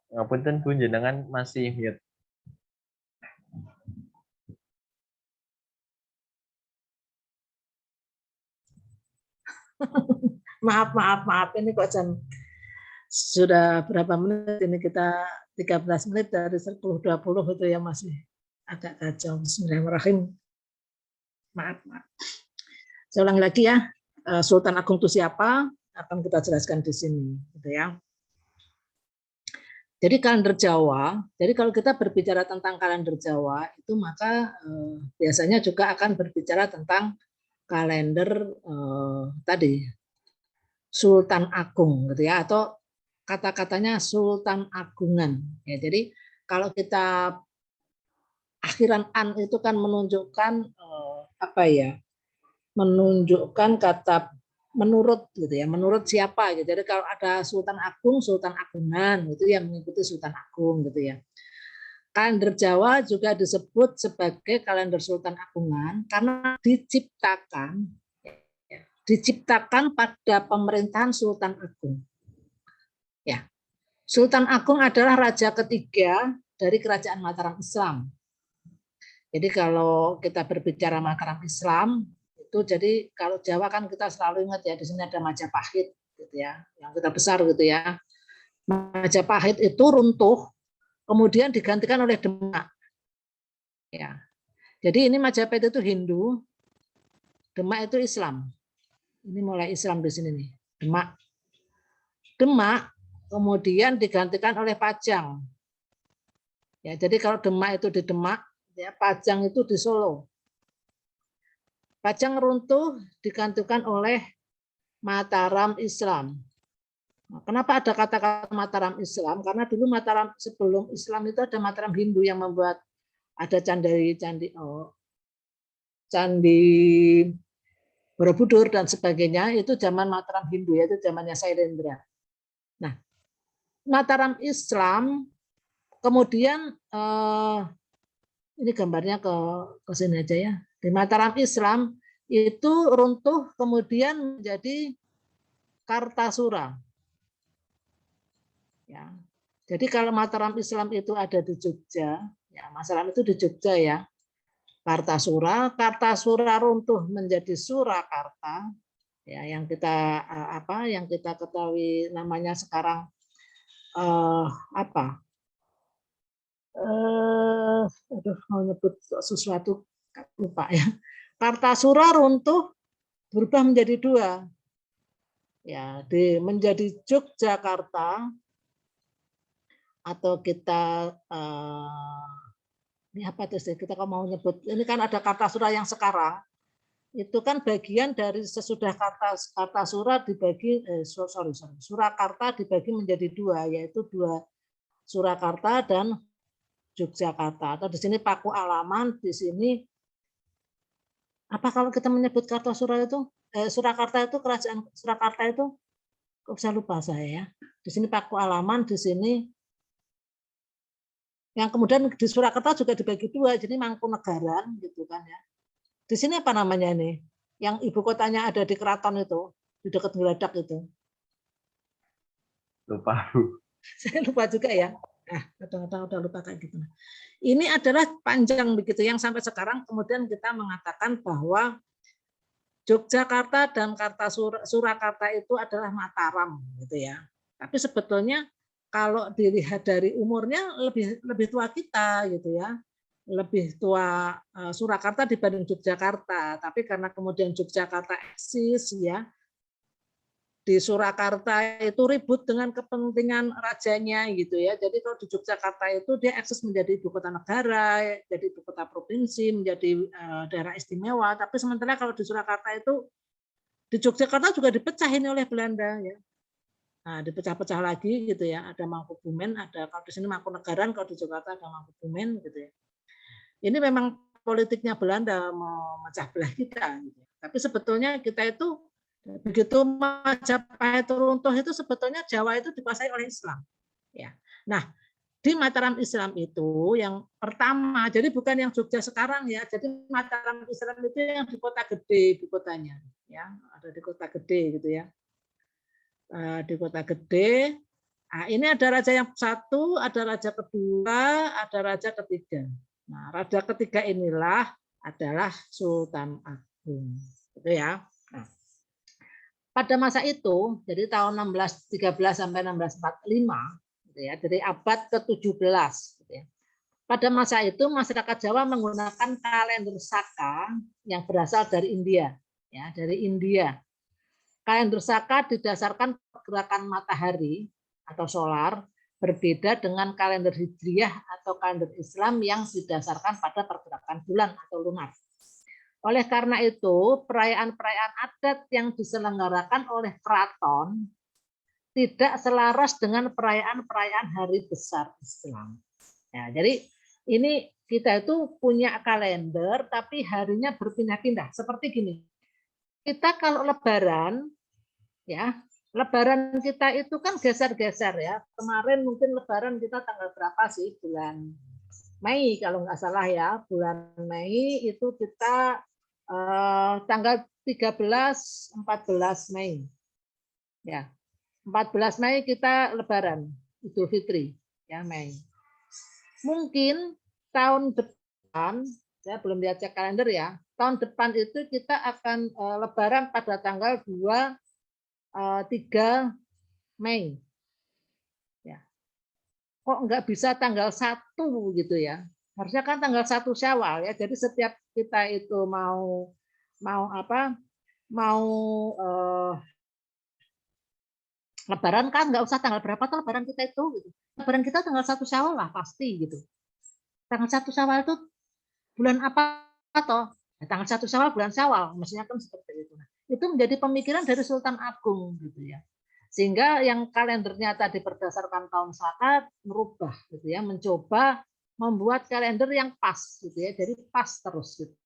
Ngapunten Bu, jenengan masih mute. Maaf. Ini kok jam sudah berapa menit ini, kita 13 menit dari 10.20 itu ya, masih agak kacau. Bismillahirrahmanirrahim. Maaf. Saya ulang lagi ya. Sultan Agung itu siapa? Akan kita jelaskan di sini, gitu ya. Jadi kalender Jawa, jadi kalau kita berbicara tentang kalender Jawa itu maka biasanya juga akan berbicara tentang kalender tadi Sultan Agung, gitu ya, atau kata-katanya Sultan Agungan. Ya, jadi kalau kita akhiran an itu kan menunjukkan apa ya? Menunjukkan kata menurut, gitu ya, menurut siapa gitu. Jadi kalau ada Sultan Agung, Sultan Agungan itu yang mengikuti Sultan Agung, gitu ya. Kalender Jawa juga disebut sebagai kalender Sultan Agungan karena diciptakan pada pemerintahan Sultan Agung. Ya, Sultan Agung adalah raja ketiga dari kerajaan Mataram Islam. Jadi kalau kita berbicara Mataram Islam itu, jadi kalau Jawa kan kita selalu ingat ya, di sini ada Majapahit gitu ya, yang kita besar gitu ya. Majapahit itu runtuh kemudian digantikan oleh Demak. Ya. Jadi ini Majapahit itu Hindu, Demak itu Islam. Ini mulai Islam di sini nih. Demak kemudian digantikan oleh Pajang. Ya, jadi kalau Demak itu di Demak, ya, Pajang itu di Solo. Pajang runtuh digantikan oleh Mataram Islam. Nah, kenapa ada kata-kata Mataram Islam? Karena dulu Mataram sebelum Islam itu ada Mataram Hindu yang membuat ada candi Borobudur dan sebagainya, itu zaman Mataram Hindu, yaitu zamannya Sailendra. Nah, Mataram Islam kemudian ini gambarnya ke sini aja ya. Di Mataram Islam itu runtuh kemudian menjadi Kartasura. Ya. Jadi kalau Mataram Islam itu ada di Jogja, ya Mataram itu di Jogja ya. Kartasura runtuh menjadi Surakarta. Ya, yang kita ketahui namanya sekarang mau nyebut sesuatu lupa ya. Kartasura runtuh berubah menjadi dua, ya, menjadi Yogyakarta, atau kita ini apa tuh sih, kita kalau mau nyebut ini kan ada Kartasura yang sekarang itu kan bagian dari sesudah Kartasura dibagi Surakarta dibagi menjadi dua, yaitu dua Surakarta dan Yogyakarta, atau di sini Paku Alaman, di sini apa kalau kita menyebut Kartasura itu Surakarta itu kerajaan Surakarta itu kok bisa lupa saya ya. Di sini Paku Alaman, di sini yang kemudian di Surakarta juga dibagi dua, jadi Mangkunegaran gitu kan ya. Di sini apa namanya ini? Yang ibu kotanya ada di keraton itu, di dekat Geladak itu. Lupa Bu. Saya lupa juga ya. Kadang-kadang udah lupa kayak gitu. Ini adalah panjang begitu yang sampai sekarang kemudian kita mengatakan bahwa Yogyakarta dan Surakarta itu adalah Mataram gitu ya. Tapi sebetulnya kalau dilihat dari umurnya lebih tua kita gitu ya. Lebih tua Surakarta dibanding Yogyakarta. Tapi karena kemudian Yogyakarta eksis ya, di Surakarta itu ribut dengan kepentingan rajanya gitu ya. Jadi kalau di Yogyakarta itu dia eksis menjadi ibu kota negara, jadi ibu kota provinsi, menjadi daerah istimewa. Tapi sementara kalau di Surakarta itu, di Yogyakarta juga dipecah ini oleh Belanda ya. Nah, dipecah-pecah lagi gitu ya. Ada Mangkubumen, ada kalau di sini Mangkunegaran, kalau di Jakarta ada Mangkubumen gitu ya. Ini memang politiknya Belanda memecah belah kita gitu. Tapi sebetulnya kita itu begitu Majapahit runtuh itu sebetulnya Jawa itu dikuasai oleh Islam. Ya. Nah, di Mataram Islam itu yang pertama, jadi bukan yang Jogja sekarang ya. Jadi Mataram Islam itu yang di kota gede, di kotanya, ya ada di kota gede gitu ya. Di kota gede Nah, ini ada raja yang satu, ada raja kedua, ada raja ketiga. Nah, raja ketiga inilah adalah Sultan Agung. Gitu ya. Nah, pada masa itu, jadi tahun 1613 sampai 1645, gitu ya, dari abad ke-17. Gitu ya. Pada masa itu masyarakat Jawa menggunakan kalender Saka yang berasal dari India, ya, dari India. Kalender Saka didasarkan pergerakan matahari atau solar, berbeda dengan kalender Hijriyah atau kalender Islam yang didasarkan pada pergerakan bulan atau lunar. Oleh karena itu, perayaan-perayaan adat yang diselenggarakan oleh keraton tidak selaras dengan perayaan-perayaan hari besar Islam. Ya, jadi ini kita itu punya kalender, tapi harinya berpindah-pindah. Seperti gini, kita kalau Lebaran, ya, Lebaran kita itu kan geser-geser ya. Kemarin mungkin Lebaran kita tanggal berapa sih? Bulan Mei kalau nggak salah ya. Bulan Mei itu kita tanggal 13, 14 Mei. Ya, 14 Mei kita Lebaran, Idul Fitri, ya Mei. Mungkin tahun depan, saya belum lihat cek kalender ya, tahun depan itu kita akan Lebaran pada tanggal 2, 3 Mei. Ya. Kok nggak bisa tanggal 1 gitu ya? Harusnya kan tanggal 1 Syawal ya. Jadi setiap kita itu mau apa? Mau Lebaran kan nggak usah tanggal berapa tuh Lebaran kita itu gitu. Lebaran kita tanggal 1 Syawal lah pasti gitu. Tanggal 1 Syawal itu bulan apa toh? Ya, tanggal 1 Syawal bulan Syawal, mestinya kan seperti itu. Nah, itu menjadi pemikiran dari Sultan Agung gitu ya. Sehingga yang kalendernya tadi berdasarkan tahun Saka merubah gitu ya, mencoba membuat kalender yang pas gitu ya. Jadi pas terus gitu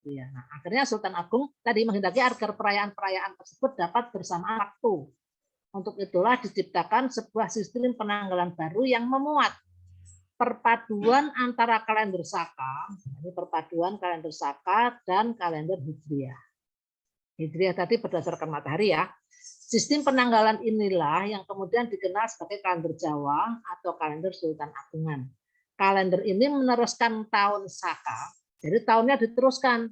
ya. Nah, akhirnya Sultan Agung tadi menghendaki agar perayaan-perayaan tersebut dapat bersamaan waktu. Untuk itulah diciptakan sebuah sistem penanggalan baru yang memuat perpaduan antara kalender Saka, ini perpaduan kalender Saka dan kalender Hijriah. Hijriah tadi berdasarkan matahari ya. Sistem penanggalan inilah yang kemudian dikenal sebagai kalender Jawa atau kalender Sultan Agungan. Kalender ini meneruskan tahun Saka, jadi tahunnya diteruskan.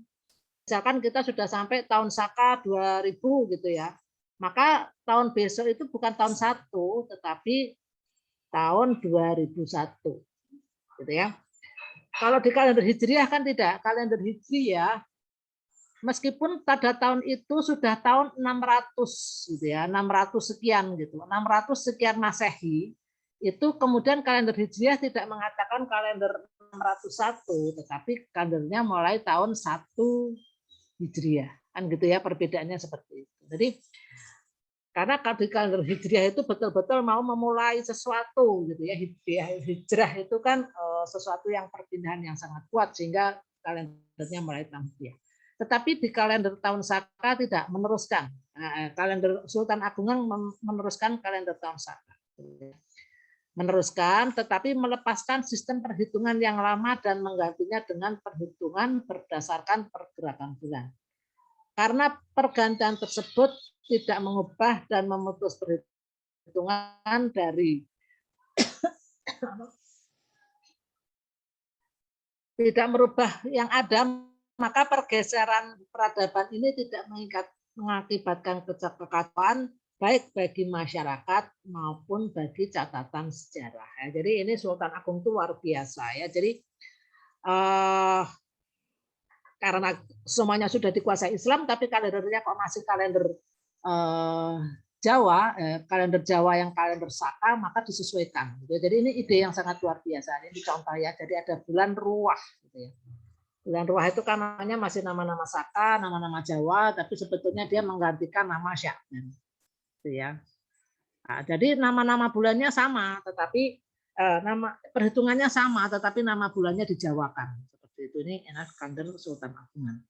Misalkan kita sudah sampai tahun Saka 2000 gitu ya. Maka tahun besok itu bukan tahun 1, tetapi tahun 2001. Gitu ya. Kalau di kalender Hijriah kan tidak. Kalender Hijriah meskipun pada tahun itu sudah tahun 600 gitu ya, 600 sekian gitu. 600 sekian Masehi, itu kemudian kalender Hijriah tidak mengatakan kalender 601, tetapi kalendernya mulai tahun 1 Hijriah. Kan gitu ya, perbedaannya seperti itu. Jadi karena di kalender Hijriah itu betul-betul mau memulai sesuatu gitu ya. Hijrah itu kan sesuatu yang perpindahan yang sangat kuat sehingga kalendernya mulai tahun Hijriah. Tetapi di kalender tahun Saka tidak meneruskan. Kalender Sultan Agungan meneruskan kalender tahun Saka. Meneruskan tetapi melepaskan sistem perhitungan yang lama dan menggantinya dengan perhitungan berdasarkan pergerakan bulan. Karena pergantian tersebut tidak mengubah dan memutus perhitungan dari tidak merubah yang ada, maka pergeseran peradaban ini tidak mengakibatkan kekacauan baik bagi masyarakat maupun bagi catatan sejarah. Jadi ini Sultan Agung itu luar biasa ya. Jadi karena semuanya sudah dikuasai Islam, tapi kalendernya kok masih kalender Jawa, kalender Jawa yang kalender Saka, maka disesuaikan. Jadi ini ide yang sangat luar biasa. Ini contoh ya. Jadi ada bulan Ruwah. Gitu ya. Bulan Ruwah itu kan namanya masih nama-nama Saka, nama-nama Jawa, tapi sebetulnya dia menggantikan nama Syakban. Gitu ya. Nah, jadi nama-nama bulannya sama, tetapi nama perhitungannya sama, tetapi nama bulannya dijawakan. Itu ini enak kalender Sultan Agungan.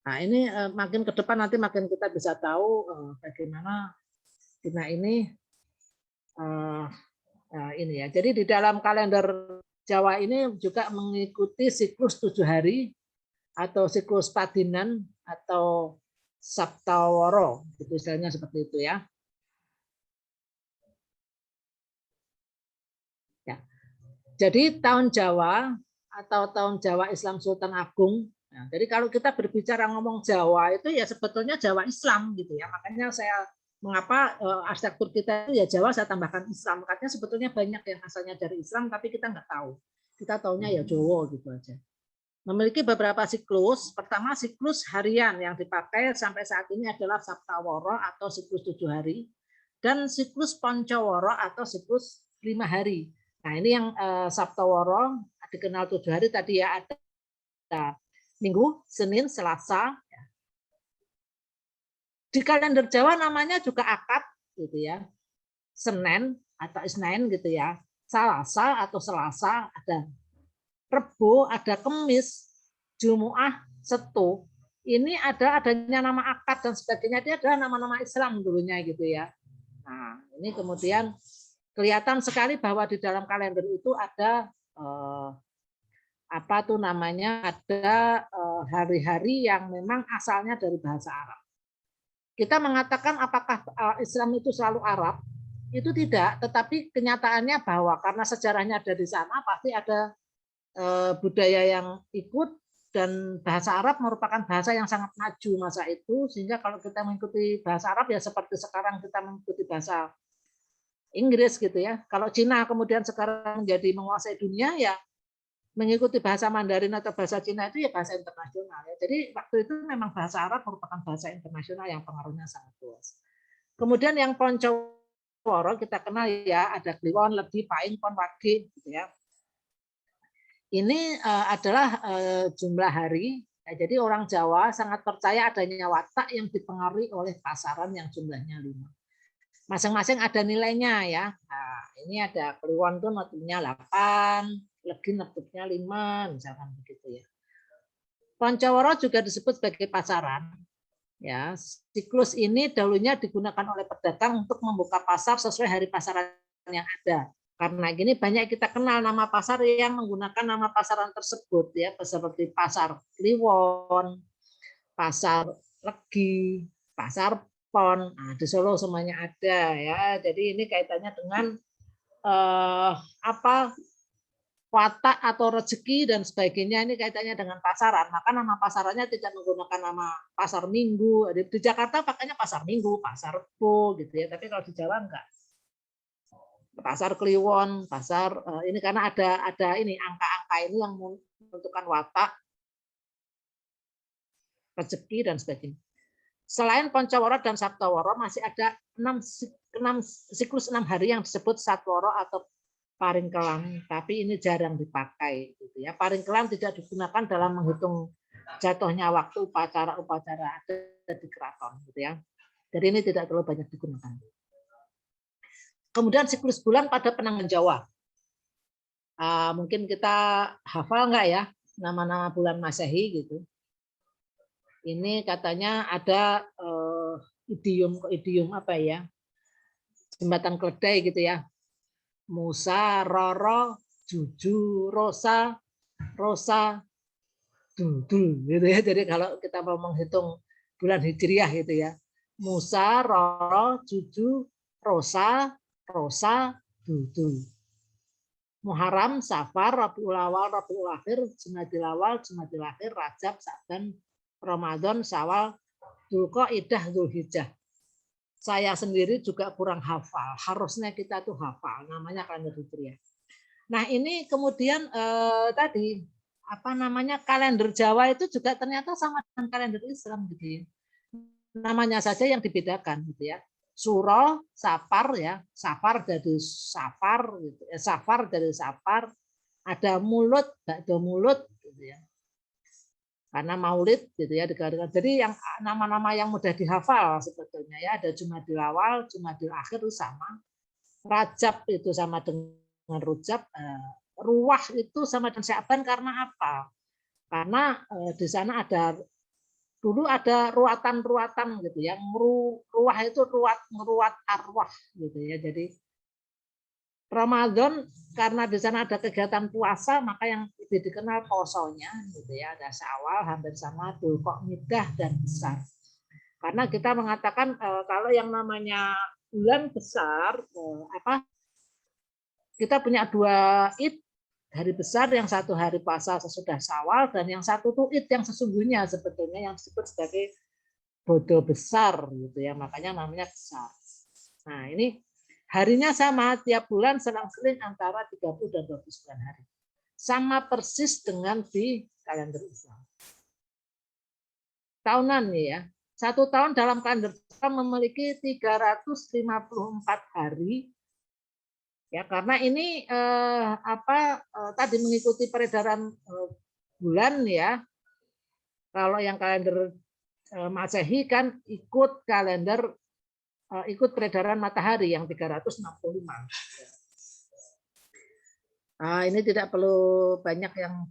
Nah ini makin ke depan nanti makin kita bisa tahu bagaimana Cina ini ini ya. Jadi di dalam kalender Jawa ini juga mengikuti siklus 7 hari atau siklus Padinan atau Saptaworo, itu istilahnya seperti itu ya. Ya. Jadi tahun Jawa atau tahun Jawa Islam Sultan Agung. Nah, jadi kalau kita berbicara ngomong Jawa itu ya sebetulnya Jawa Islam gitu ya. Makanya saya mengapa arsitektur kita itu ya Jawa saya tambahkan Islam. Katanya sebetulnya banyak yang asalnya dari Islam tapi kita nggak tahu. Kita taunya ya Jawa gitu aja. Memiliki beberapa siklus. Pertama siklus harian yang dipakai sampai saat ini adalah Saptawara atau siklus 7 hari dan siklus Pancawara atau siklus 5 hari. Nah ini yang Saptawara dikenal 7 hari tadi ya, ada Minggu, Senin, Selasa. Di kalender Jawa namanya juga akad gitu ya, Senin atau Isnin gitu ya, Selasa atau Selasa, ada Rebo, ada Kemis, Jumuah, Setu. Ini adanya nama akad dan sebagainya, dia adalah nama-nama Islam dulunya gitu ya. Nah ini kemudian kelihatan sekali bahwa di dalam kalender itu ada apa tuh namanya, ada hari-hari yang memang asalnya dari bahasa Arab. Kita mengatakan apakah Islam itu selalu Arab? Itu tidak, tetapi kenyataannya bahwa karena sejarahnya ada di sana, pasti ada budaya yang ikut, dan bahasa Arab merupakan bahasa yang sangat maju masa itu, sehingga kalau kita mengikuti bahasa Arab ya seperti sekarang kita mengikuti bahasa Inggris gitu ya. Kalau Cina kemudian sekarang menjadi menguasai dunia, ya mengikuti bahasa Mandarin atau bahasa Cina itu ya bahasa internasional ya. Jadi waktu itu memang bahasa Arab merupakan bahasa internasional yang pengaruhnya sangat luas. Kemudian yang Poncoworo kita kenal ya, ada Kliwon, Legi, Paing, Pon, Wage gitu ya. Ini adalah jumlah hari. Ya, jadi orang Jawa sangat percaya adanya watak yang dipengaruhi oleh pasaran yang jumlahnya 5. Masing-masing ada nilainya ya. Nah, ini ada Kliwon tuh notnya 8, Legi notnya 5, misalkan begitu ya. Pancawara juga disebut sebagai pasaran. Ya, siklus ini dahulunya digunakan oleh pedagang untuk membuka pasar sesuai hari pasaran yang ada. Karena gini banyak kita kenal nama pasar yang menggunakan nama pasaran tersebut ya, seperti pasar Kliwon, pasar Legi, pasar Pon. Nah, di Solo semuanya ada ya. Jadi ini kaitannya dengan apa, watak atau rezeki dan sebagainya, ini kaitannya dengan pasaran. Maka nama pasarannya tidak menggunakan nama pasar Minggu. Di Jakarta pakainya pasar Minggu, pasar Rebo gitu ya. Tapi kalau di Jawa enggak. Pasar Kliwon, pasar ini karena ada ini angka-angka ini yang menentukan watak, rezeki dan sebagainya. Selain Pancawara dan Saptawara masih ada 6 siklus 6 hari yang disebut Satwara atau Paringkelan, tapi ini jarang dipakai gitu ya. Paringkelan tidak digunakan dalam menghitung jatuhnya waktu upacara-upacara ada di keraton gitu ya. Jadi ini tidak terlalu banyak digunakan. Kemudian siklus bulan pada Penanggal Jawa. Mungkin kita hafal nggak ya nama-nama bulan Masehi gitu. Ini katanya ada idiom apa ya? Jembatan keledai gitu ya. Musa, Roro, Juju, Rosa, Rosa, Dudul gitu ya. Jadi kalau kita mau menghitung bulan Hijriah gitu ya. Musa, Roro, Juju, Rosa, Rosa, Dudul. Muharram, Safar, Rabiul Awal, Rabiul Akhir, Jumadil Awal, Jumadil Akhir, Rajab, Sa'ban, Ramadan, Syawal, Dzulqa'dah, Dzulhijjah. Saya sendiri juga kurang hafal. Harusnya kita tuh hafal. Namanya kalender Hijriah. Nah ini kemudian tadi apa namanya, kalender Jawa itu juga ternyata sama dengan kalender Islam gitu ya. Namanya saja yang dibedakan gitu ya. Suro, Safar ya, Safar dari Safar gitu ya, Safar dari Safar, ada Mulut, Ba'da Mulut gitu ya. Karena Maulid gitu ya dikatakan. Jadi yang nama-nama yang mudah dihafal sebetulnya ya, ada Jumadil Awal, Jumadil Akhir itu sama. Rajab itu sama dengan Rujab, Ruwah itu sama dengan Sya'ban karena apa? Karena di sana ada dulu ada ruatan-ruatan gitu ya. Ruwah itu ruat arwah gitu ya. Jadi Ramadan karena di sana ada kegiatan puasa, maka yang lebih dikenal posonya gitu ya, ada Syawal hampir sama Dzulqa'dah dan besar. Karena kita mengatakan kalau yang namanya bulan besar apa, kita punya 2 id hari besar, yang satu hari puasa sesudah Syawal, dan yang satu tuh id yang sesungguhnya sebetulnya yang disebut sebagai bodo besar gitu ya, makanya namanya besar. Nah, ini harinya sama tiap bulan selang-seling antara 30 dan 29 hari. Sama persis dengan di kalender Islam. Tahunan nih ya. 1 tahun dalam kalender Islam memiliki 354 hari. Ya, karena ini tadi mengikuti peredaran bulan ya. Kalau yang kalender Masehi kan ikut kalender ikut peredaran matahari yang 365. Nah, ini tidak perlu banyak yang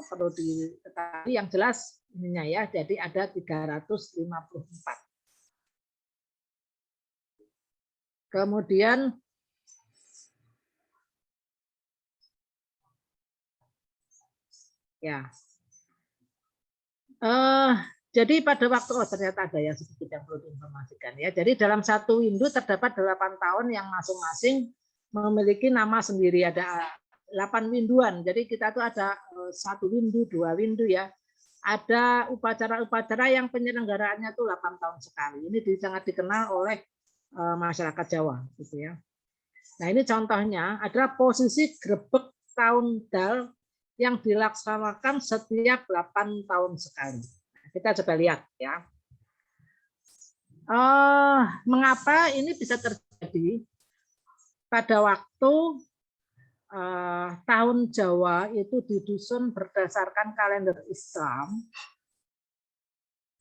perlu diketahui, yang jelas ininya ya. Jadi ada 354. Kemudian ya. Jadi pada waktu ternyata ada yang sedikit yang perlu diinformasikan ya. Jadi dalam satu windu terdapat 8 tahun yang masing-masing memiliki nama sendiri. Ada 8 winduan. Jadi kita tuh ada 1 windu, 2 windu ya. Ada upacara-upacara yang penyelenggaraannya tuh 8 tahun sekali. Ini sangat dikenal oleh masyarakat Jawa gitu ya. Nah, ini contohnya adalah posisi grebek tahun Dal yang dilaksanakan setiap 8 tahun sekali. Kita coba lihat ya. Mengapa ini bisa terjadi pada waktu tahun Jawa itu didusun berdasarkan kalender Islam,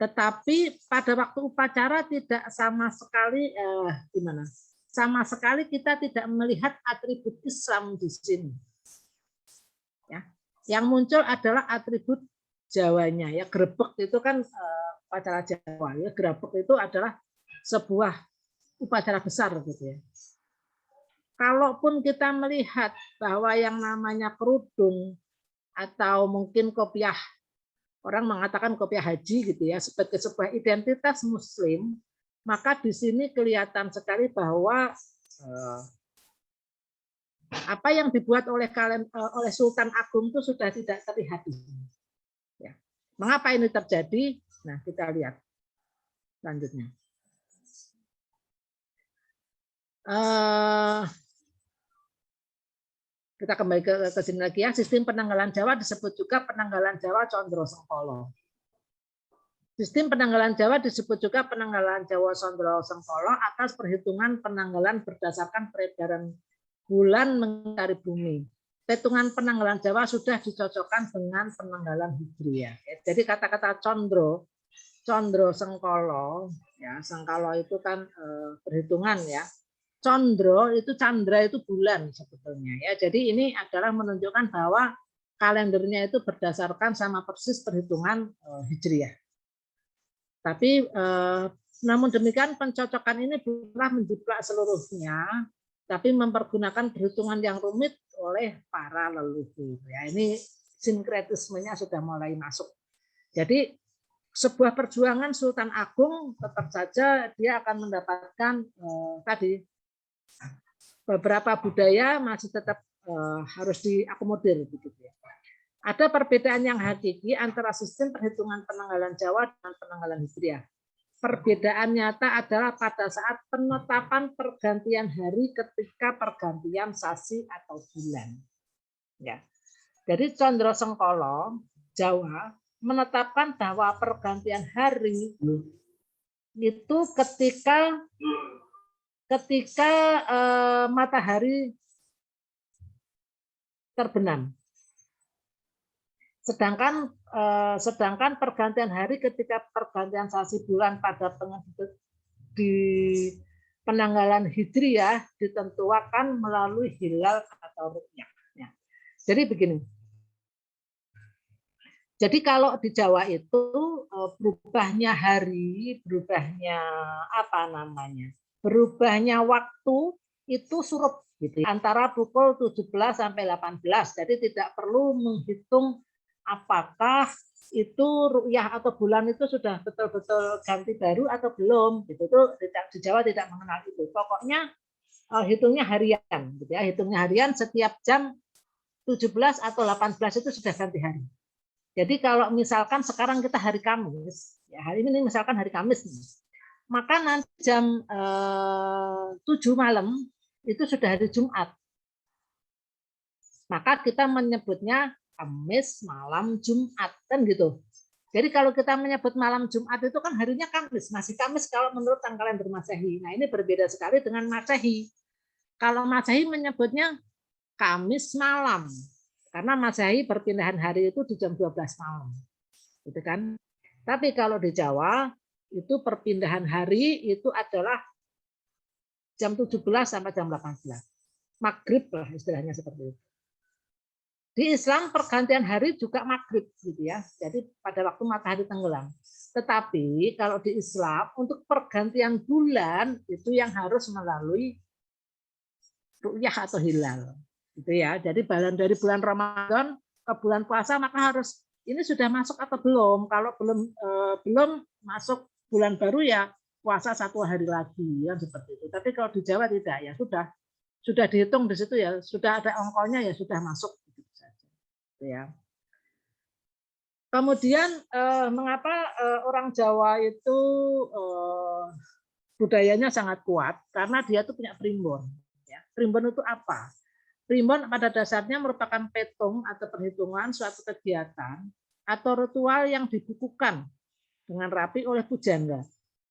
tetapi pada waktu upacara tidak sama sekali sama sekali kita tidak melihat atribut Islam di sini. Ya, yang muncul adalah atribut Jawanya ya. Grebek itu kan upacara Jawa ya. Grebek itu adalah sebuah upacara besar gitu ya. Kalaupun kita melihat bahwa yang namanya kerudung atau mungkin kopiah, orang mengatakan kopiah haji gitu ya, sebagai sebuah identitas Muslim, maka di sini kelihatan sekali bahwa apa yang dibuat oleh Sultan Agung itu sudah tidak terlihat di sini. Ya. Mengapa ini terjadi? Nah, kita lihat selanjutnya. Kita kembali ke sini lagi ya. Sistem penanggalan Jawa disebut juga penanggalan Jawa Condro Sengkolo. Sistem penanggalan Jawa disebut juga penanggalan Jawa Condro Sengkolo atas perhitungan penanggalan berdasarkan peredaran bulan mengitari bumi. Hitungan penanggalan Jawa sudah dicocokkan dengan penanggalan Hijriah. Jadi kata-kata Condro Sengkolo, ya Sengkolo itu kan perhitungan ya. Condro itu Chandra itu bulan sebetulnya ya. Jadi ini adalah menunjukkan bahwa kalendernya itu berdasarkan sama persis perhitungan Hijriah. Tapi namun demikian pencocokan ini bukanlah menjiplak seluruhnya, tapi mempergunakan perhitungan yang rumit oleh para leluhur. Ya, ini sinkretismenya sudah mulai masuk. Jadi sebuah perjuangan Sultan Agung tetap saja dia akan mendapatkan tadi beberapa budaya masih tetap harus diakomodir begitu ya. Ada perbedaan yang hakiki antara sistem perhitungan penanggalan Jawa dengan penanggalan Hijriah. Perbedaan nyata adalah pada saat penetapan pergantian hari ketika pergantian sasi atau bulan. Ya. Jadi Condro Sengkolo Jawa menetapkan bahwa pergantian hari itu ketika matahari terbenam. Sedangkan pergantian hari ketika pergantian sasi bulan pada di penanggalan Hijriah ditentukan melalui hilal atau ru'yah. Jadi begini. Jadi kalau di Jawa itu berubahnya hari, berubahnya waktu itu surup gitu, antara pukul 17 sampai 18. Jadi tidak perlu menghitung apakah itu ru'yah atau bulan itu sudah betul-betul ganti baru atau belum. Gitu. Itu di Jawa tidak mengenal itu. Pokoknya hitungnya harian, gitu ya. Hitungnya harian setiap jam 17 atau 18 itu sudah ganti hari. Jadi kalau misalkan sekarang kita hari Kamis, ya hari ini misalkan hari Kamis nih, maka nanti jam 7 malam itu sudah hari Jumat. Maka kita menyebutnya Kamis malam Jumat, kan gitu. Jadi kalau kita menyebut malam Jumat itu kan harinya Kamis, masih Kamis kalau menurut kalender Masehi. Nah ini berbeda sekali dengan Masehi. Kalau Masehi menyebutnya Kamis malam, karena Masehi perpindahan hari itu di jam 12 malam, gitu kan? Tapi kalau di Jawa itu perpindahan hari itu adalah jam 17 sampai jam 18, maghrib lah istilahnya seperti itu. Di Islam pergantian hari juga maghrib gitu ya. Jadi pada waktu matahari tenggelam. Tetapi kalau di Islam untuk pergantian bulan itu yang harus melalui ru'yah atau hilal. Gitu ya. Jadi dari bulan Ramadan ke bulan puasa maka harus ini sudah masuk atau belum. Kalau belum masuk bulan baru ya puasa 1 hari lagi ya seperti itu. Tapi kalau di Jawa tidak, ya sudah dihitung di situ ya, sudah ada ongkonya ya sudah masuk. Ya. Kemudian mengapa orang Jawa itu budayanya sangat kuat? Karena dia tuh punya primbon. Ya. Primbon itu apa? Primbon pada dasarnya merupakan petung atau perhitungan suatu kegiatan atau ritual yang dibukukan dengan rapi oleh pujangga.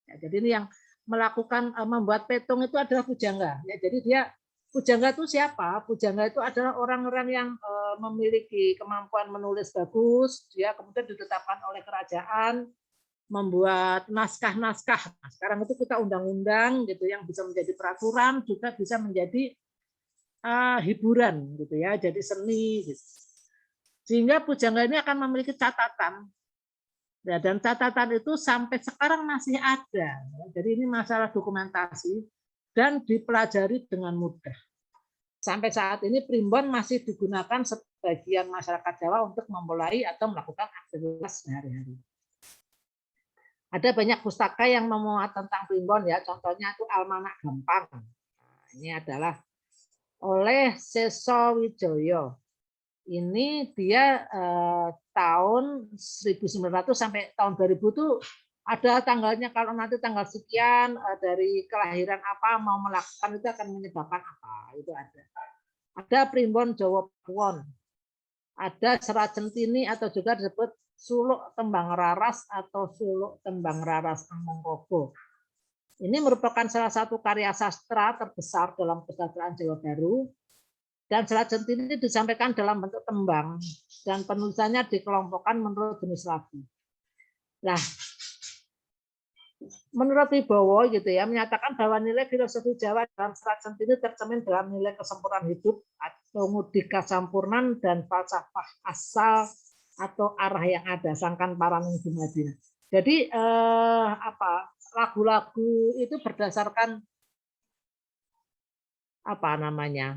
Ya, jadi ini yang melakukan membuat petung itu adalah pujangga. Ya, jadi dia pujangga itu siapa? Pujangga itu adalah orang-orang yang memiliki kemampuan menulis bagus, dia kemudian ditetapkan oleh kerajaan membuat naskah-naskah. Nah, sekarang itu kita undang-undang gitu yang bisa menjadi peraturan, juga bisa menjadi hiburan gitu ya, jadi seni gitu. Sehingga pujangga ini akan memiliki catatan. Ya, dan catatan itu sampai sekarang masih ada. Jadi ini masalah dokumentasi dan dipelajari dengan mudah. Sampai saat ini primbon masih digunakan sebagian masyarakat Jawa untuk memulai atau melakukan aktivitas sehari-hari. Ada banyak pustaka yang memuat tentang primbon ya, contohnya itu Almanak Gampang. Nah, ini adalah oleh Seso Wijoyo. Ini dia tahun 1900 sampai tahun 2000 itu ada tanggalnya, kalau nanti tanggal sekian dari kelahiran apa mau melakukan itu akan menyebabkan apa, itu ada. Ada primbon Jawa Pawon, ada Serat Centini atau juga disebut Suluk Tembang Raras atau Suluk Tembang Raras Amongkobo. Ini merupakan salah satu karya sastra terbesar dalam kesusastraan Jawa Baru. Dan Serat Centini disampaikan dalam bentuk tembang dan penulisannya dikelompokkan menurut jenis lagu. Nah, menurut Wibowo gitu ya menyatakan bahwa nilai filosofi Jawa dalam Serat Centini tercermin dalam nilai kesempurnaan hidup atau mudika sampurnan dan falsafah asal atau arah yang ada sangkan paranung dumadina. Jadi lagu-lagu itu berdasarkan apa namanya?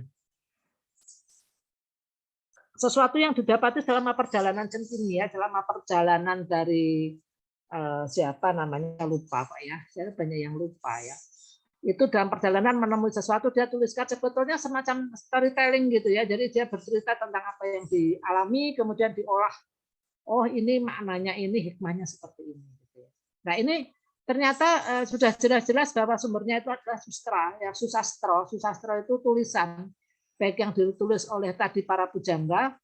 Sesuatu yang didapati selama perjalanan Centini ya, selama perjalanan dari siapa namanya lupa Pak ya, saya banyak yang lupa ya. Itu dalam perjalanan menemui sesuatu dia tuliskan sebetulnya semacam storytelling gitu ya. Jadi dia bercerita tentang apa yang dialami kemudian diolah. Oh ini maknanya ini, hikmahnya seperti ini. Nah ini ternyata sudah jelas-jelas bahwa sumbernya itu adalah sustra ya, susastro. Susastro itu tulisan baik yang ditulis oleh tadi para pujangga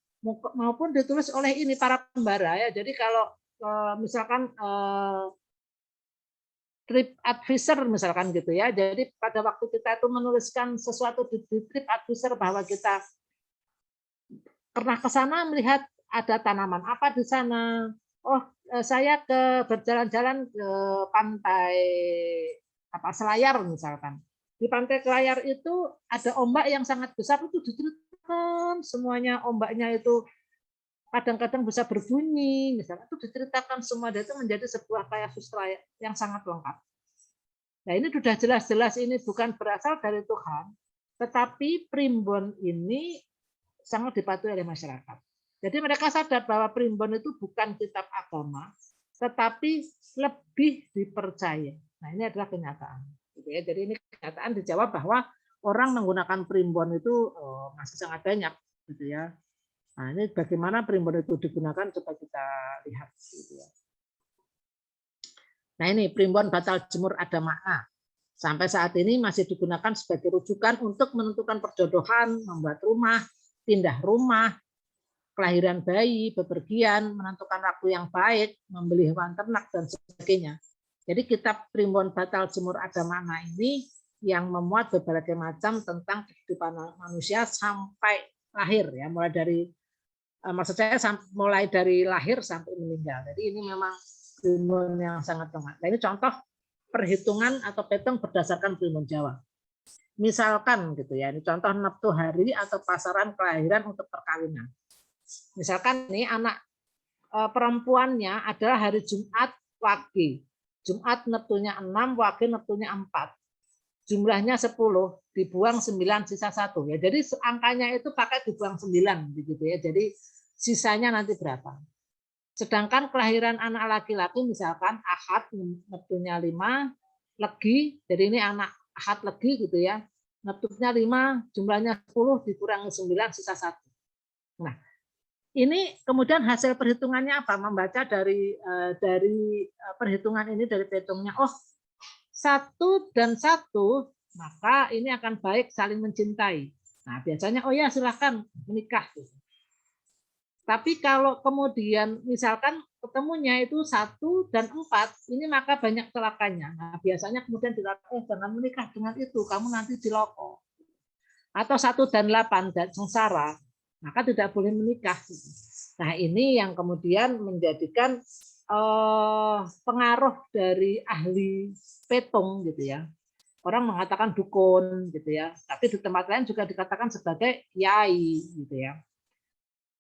maupun ditulis oleh ini para pembara ya. Jadi kalau misalkan trip advisor misalkan gitu ya. Jadi pada waktu kita itu menuliskan sesuatu di trip advisor bahwa kita pernah ke sana melihat ada tanaman apa di sana. Oh, saya berjalan-jalan ke pantai Selayar misalkan. Di pantai Selayar itu ada ombak yang sangat besar, itu diceritakan semuanya, ombaknya itu kadang-kadang bisa berbunyi, misalnya itu diceritakan semua, dan itu menjadi sebuah karya sustra yang sangat lengkap. Nah ini sudah jelas-jelas ini bukan berasal dari Tuhan, tetapi primbon ini sangat dipatuhi oleh masyarakat. Jadi mereka sadar bahwa primbon itu bukan kitab agama, tetapi lebih dipercaya. Nah ini adalah kenyataan. Jadi ini kenyataan di Jawa bahwa orang menggunakan primbon itu masih sangat banyak, gitu ya. Nah, ini bagaimana primbon itu digunakan coba kita lihat, gitu ya. Nah, ini primbon batal jemur ada makna. Sampai saat ini masih digunakan sebagai rujukan untuk menentukan perjodohan, membuat rumah, pindah rumah, kelahiran bayi, bepergian, menentukan waktu yang baik, membeli hewan ternak, dan sebagainya. Jadi kitab Primbon Batal Jemur Ada Makna ini yang memuat berbagai macam tentang kehidupan manusia sampai lahir, ya, mulai dari maksud saya mulai dari lahir sampai meninggal. Jadi ini memang primbon yang sangat lengkap. Nah, ini contoh perhitungan atau petong berdasarkan primbon Jawa. Misalkan gitu ya, ini contoh neptu hari atau pasaran kelahiran untuk perkawinan. Misalkan ini anak perempuannya adalah hari Jumat Wage. Jumat neptunya 6, Wage neptunya 4. Jumlahnya 10, dibuang 9, sisa 1. Ya, jadi angkanya itu pakai dibuang 9 begitu ya. Jadi sisanya nanti berapa? Sedangkan kelahiran anak laki-laki misalkan Ahad neptunya 5, Legi, jadi ini anak Ahad Legi gitu ya. Neptunya 5, jumlahnya 10 dikurangi 9 sisa 1. Nah, ini kemudian hasil perhitungannya apa? Membaca dari perhitungan ini dari petungnya. Oh, 1 dan 1, maka ini akan baik saling mencintai. Nah, biasanya oh ya silahkan menikah. Tapi kalau kemudian misalkan ketemunya itu 1 dan 4, ini maka banyak celakanya. Nah, biasanya kemudian dilakukan jangan menikah dengan itu, kamu nanti ciloko. Atau 1 dan 8 dan sengsara, maka tidak boleh menikah. Nah, ini yang kemudian menjadikan pengaruh dari ahli petung gitu ya. Orang mengatakan dukun gitu ya, tapi di tempat lain juga dikatakan sebagai kiai gitu ya.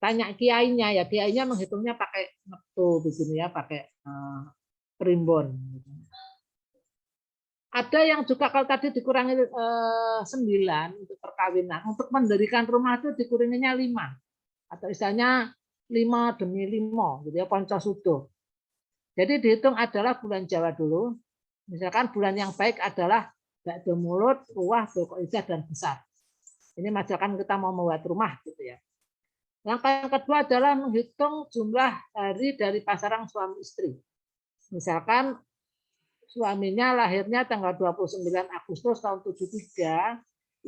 Tanya kiainya, ya kiainya menghitungnya pakai neptu begini ya, pakai primbon. Ada yang juga kalau tadi dikurangi 9 untuk perkawinan, untuk mendirikan rumah itu dikuranginya 5 atau istilahnya 5 demi 5 gitu ya, Poncosudho. Jadi dihitung adalah bulan Jawa dulu. Misalkan bulan yang baik adalah Ba'do Mulut, Ruwah, Dzulqa'dah dan Besar. Ini misalkan kita mau membuat rumah gitu ya. Langkah yang kedua adalah menghitung jumlah hari dari pasangan suami istri. Misalkan suaminya lahirnya tanggal 29 Agustus tahun 73,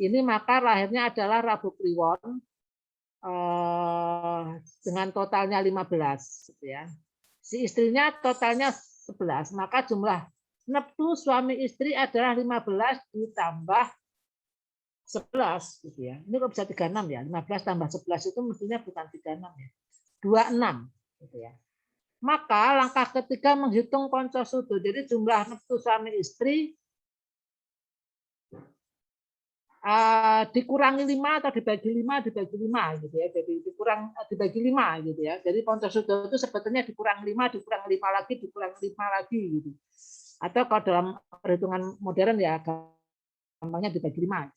ini maka lahirnya adalah Rabu Kliwon dengan totalnya 15 gitu ya. Si istrinya totalnya 11, maka jumlah neptu suami istri adalah 15 ditambah 11 gitu ya. Ini kok bisa 36 ya? 15 tambah 11 itu mestinya bukan 36 ya. 26 gitu ya. Maka langkah ketiga menghitung Poncosudho. Jadi jumlah neptu suami istri dikurangi 5 atau dibagi 5 gitu ya. Jadi dibagi 5 gitu ya. Jadi Poncosudho itu sebetulnya dikurang 5 lagi, dikurang 5 lagi gitu. Atau kalau dalam perhitungan modern ya gampangnya dibagi 5.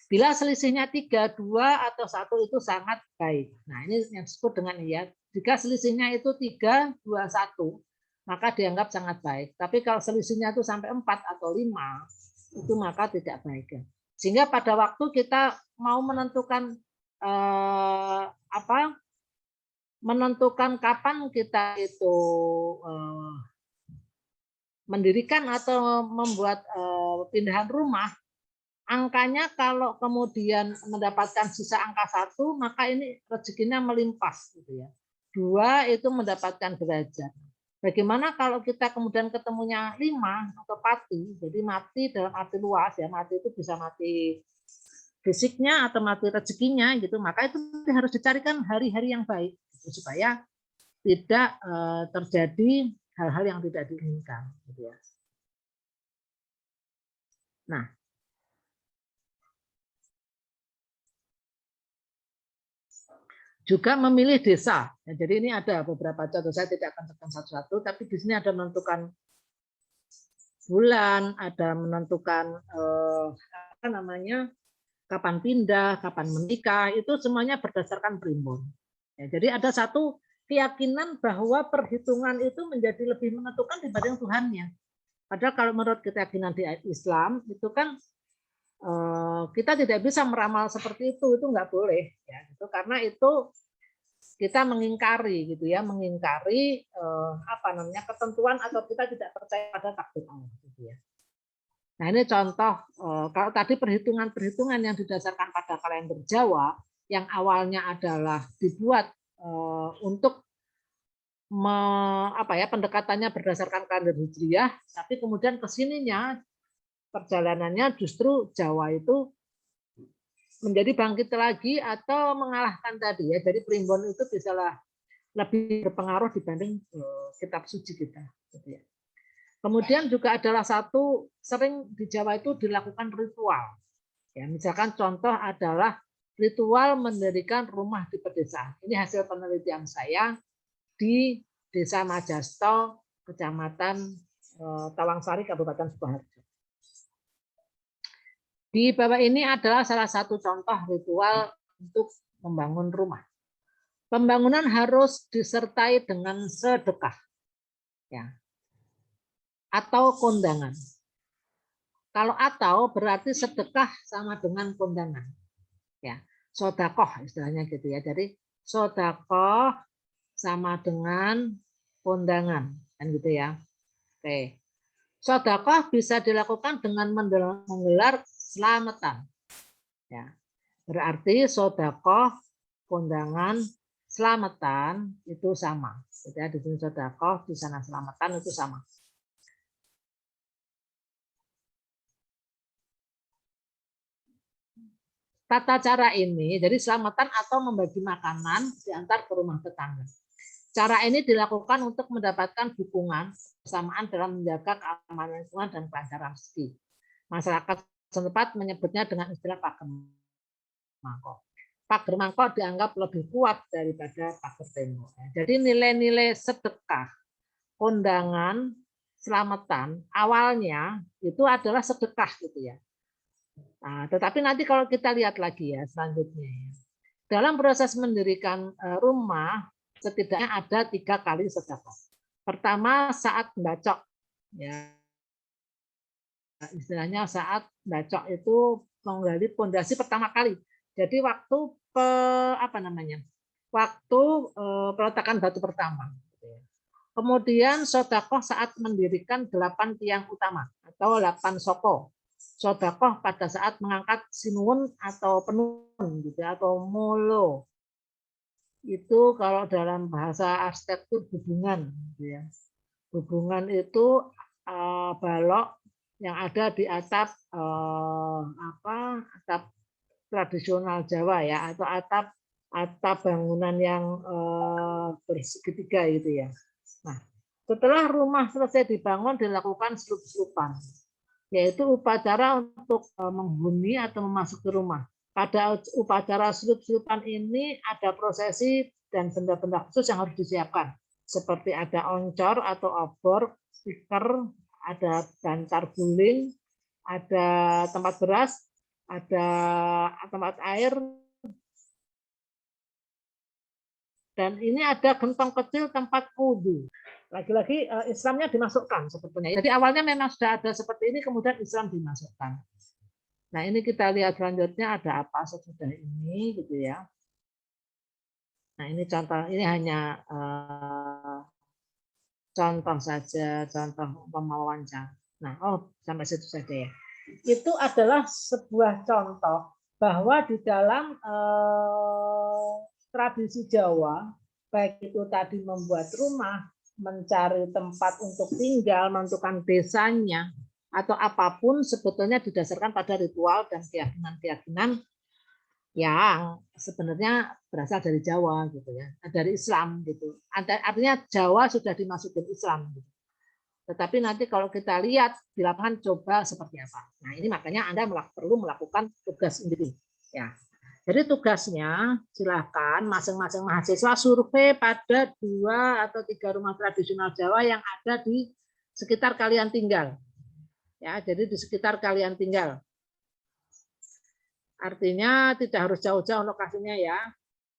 Bila selisihnya 3, 2 atau 1 itu sangat baik. Nah, ini yang disebut dengan ya. Jika selisihnya itu 3, 2, 1, maka dianggap sangat baik. Tapi kalau selisihnya itu sampai 4 atau 5, itu maka tidak baik. Sehingga pada waktu kita mau menentukan menentukan kapan kita itu mendirikan atau membuat pindahan rumah, angkanya kalau kemudian mendapatkan sisa angka 1, maka ini rezekinya melimpah gitu ya. 2 itu mendapatkan derajat. Bagaimana kalau kita kemudian ketemunya 5 atau pati, jadi mati dalam arti luas ya, mati itu bisa mati fisiknya atau mati rezekinya gitu, maka itu harus dicarikan hari-hari yang baik gitu, supaya tidak terjadi hal-hal yang tidak diinginkan gitu ya. Nah, juga memilih desa. Ya, jadi ini ada beberapa contoh, saya tidak akan tekan satu-satu, tapi di sini ada menentukan bulan, ada menentukan kapan pindah, kapan menikah, itu semuanya berdasarkan primbon. Ya, jadi ada satu keyakinan bahwa perhitungan itu menjadi lebih menentukan dibanding Tuhannya. Padahal kalau menurut keyakinan di Islam itu kan kita tidak bisa meramal seperti itu nggak boleh ya gitu, karena itu kita mengingkari gitu ya, mengingkari apa namanya ketentuan atau kita tidak percaya pada takdir Allah gitu ya. Nah ini contoh kalau tadi perhitungan-perhitungan yang didasarkan pada kalender Jawa yang awalnya adalah dibuat untuk pendekatannya berdasarkan kalender Hijriah, tapi kemudian kesininya perjalanannya justru Jawa itu menjadi bangkit lagi atau mengalahkan tadi ya. Jadi primbon itu bisa lebih berpengaruh dibanding kitab suci kita. Gitu ya. Kemudian juga adalah satu sering di Jawa itu dilakukan ritual. Ya, misalkan contoh adalah ritual mendirikan rumah di pedesaan. Ini hasil penelitian saya di Desa Majasto, Kecamatan Tawangsari, Kabupaten Sukoharjo. Di bawah ini adalah salah satu contoh ritual untuk membangun rumah. Pembangunan harus disertai dengan sedekah, ya, atau kondangan. Kalau atau berarti sedekah sama dengan kondangan, ya, sodakoh istilahnya gitu ya. Jadi sodakoh sama dengan kondangan, kan gitu ya. Oke. Sodakoh bisa dilakukan dengan menggelar selamatan. Ya. Berarti sodakoh, kondangan, selamatan itu sama. Jadi di sini sodakoh, di sana selamatan itu sama. Tata cara ini, jadi selamatan atau membagi makanan diantar ke rumah tetangga. Cara ini dilakukan untuk mendapatkan dukungan kebersamaan dalam menjaga keamanan lingkungan dan kelancaran rezeki. Masyarakat setempat menyebutnya dengan istilah pager mangkok. Pager mangkok dianggap lebih kuat daripada pager tembok. Jadi nilai-nilai sedekah, kondangan, selamatan awalnya itu adalah sedekah gitu ya. Nah, tetapi nanti kalau kita lihat lagi ya selanjutnya, dalam proses mendirikan rumah setidaknya ada 3 kali sedekah. Pertama saat bacok, ya istilahnya saat bacok itu menggali pondasi pertama kali. Jadi waktu waktu peletakan batu pertama. Kemudian sodakoh saat mendirikan 8 tiang utama atau 8 soko. Sodakoh pada saat mengangkat sinuun atau penun gitu atau molo. Itu kalau dalam bahasa arsitektur hubungan gitu ya. Hubungan itu balok yang ada di atap atap tradisional Jawa ya, atau atap bangunan yang bersegitiga gitu ya. Nah, setelah rumah selesai dibangun dilakukan selup-selupan, yaitu upacara untuk menghuni atau memasuki rumah. Pada upacara selup-selupan ini ada prosesi dan benda-benda khusus yang harus disiapkan, seperti ada oncor atau obor, stiker, ada bantar guling, ada tempat beras, ada tempat air, dan ini ada gentong kecil tempat wudhu. Lagi-lagi Islamnya dimasukkan sebetulnya. Jadi awalnya memang sudah ada seperti ini, kemudian Islam dimasukkan. Nah ini kita lihat selanjutnya ada apa sesudah ini gitu ya. Nah ini contoh, ini hanya contoh saja, contoh wawancara. Nah, sampai situ saja ya. Itu adalah sebuah contoh bahwa di dalam tradisi Jawa, baik itu tadi membuat rumah, mencari tempat untuk tinggal, menentukan desanya, atau apapun sebetulnya didasarkan pada ritual dan keyakinan-keyakinan yang sebenarnya berasal dari Jawa gitu ya, dari Islam gitu. Artinya Jawa sudah dimasukin Islam gitu. Tetapi nanti kalau kita lihat di lapangan coba seperti apa. Nah, ini makanya Anda perlu melakukan tugas sendiri ya. Jadi tugasnya silakan masing-masing mahasiswa survei pada 2 atau 3 rumah tradisional Jawa yang ada di sekitar kalian tinggal. Ya, jadi di sekitar kalian tinggal. Artinya tidak harus jauh-jauh lokasinya ya.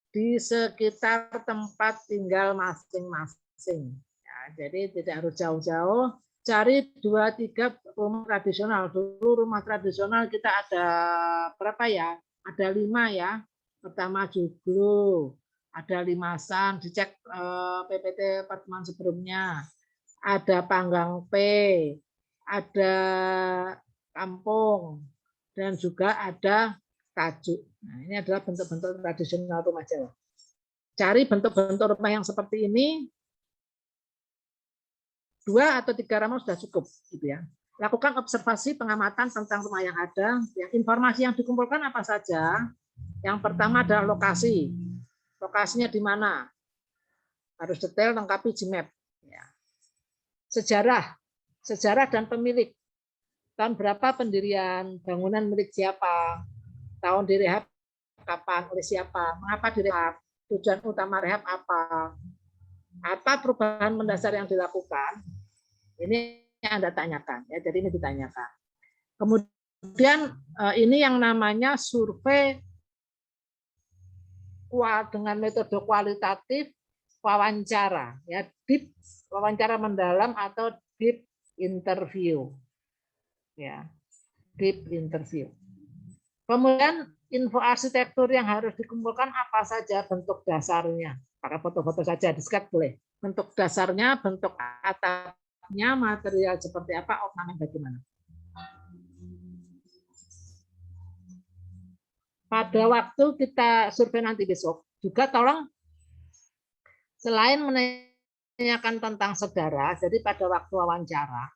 Di sekitar tempat tinggal masing-masing. Ya, jadi tidak harus jauh-jauh. cari 2-3 rumah tradisional. Dulu rumah tradisional kita ada berapa ya? Ada 5 ya. Pertama Joglo, ada Limasan, dicek PPT pertemuan sebelumnya. Ada Panggang P, ada Kampung, dan juga ada Tajuk. Nah, ini adalah bentuk-bentuk tradisional rumah Jawa. Cari bentuk-bentuk rumah yang seperti ini, 2 atau 3 rumah sudah cukup, gitu ya. Lakukan observasi pengamatan tentang rumah yang ada. Informasi yang dikumpulkan apa saja? Yang pertama adalah lokasi. Lokasinya di mana? Harus detail, lengkapi Gmap. Ya. Sejarah dan pemilik. Tahun berapa pendirian, bangunan milik siapa, tahun direhab kapan, oleh siapa, mengapa direhab, tujuan utama rehab apa perubahan mendasar yang dilakukan. Ini yang Anda tanyakan, ya. Jadi ini ditanyakan. Kemudian ini yang namanya survei dengan metode kualitatif wawancara, ya, deep wawancara mendalam atau deep interview, ya, deep interview. Kemudian info arsitektur yang harus dikumpulkan apa saja bentuk dasarnya, pakai foto-foto saja, di-sketch boleh. Bentuk dasarnya, bentuk atapnya, material seperti apa, ornamen bagaimana. Pada waktu kita survei nanti besok, juga tolong selain menanyakan tentang saudara, jadi pada waktu wawancara,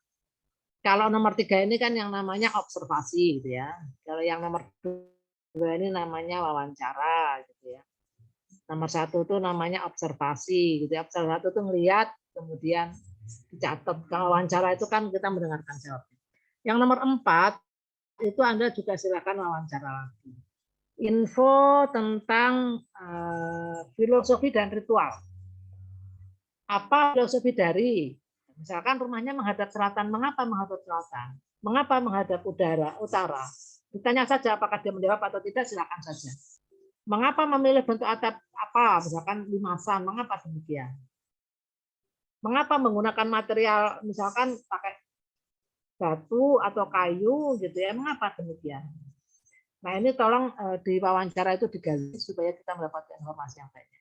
kalau nomor 3 ini kan yang namanya observasi, gitu ya. Kalau yang nomor 2 ini namanya wawancara, gitu ya. Nomor 1 itu namanya observasi, gitu ya. Observasi itu ngelihat, kemudian dicatat. Kalau wawancara itu kan kita mendengarkan jawabnya. Yang nomor 4 itu Anda juga silakan wawancara lagi. Info tentang filosofi dan ritual. Apa filosofi dari, misalkan rumahnya menghadap selatan, mengapa menghadap selatan? Mengapa menghadap utara? Ditanya saja apakah dia menjawab atau tidak, silakan saja. Mengapa memilih bentuk atap apa? Misalkan limasan, mengapa demikian? Mengapa menggunakan material misalkan pakai batu atau kayu gitu ya? Mengapa demikian? Nah, ini tolong di wawancara itu digali supaya kita mendapatkan informasi yang baik.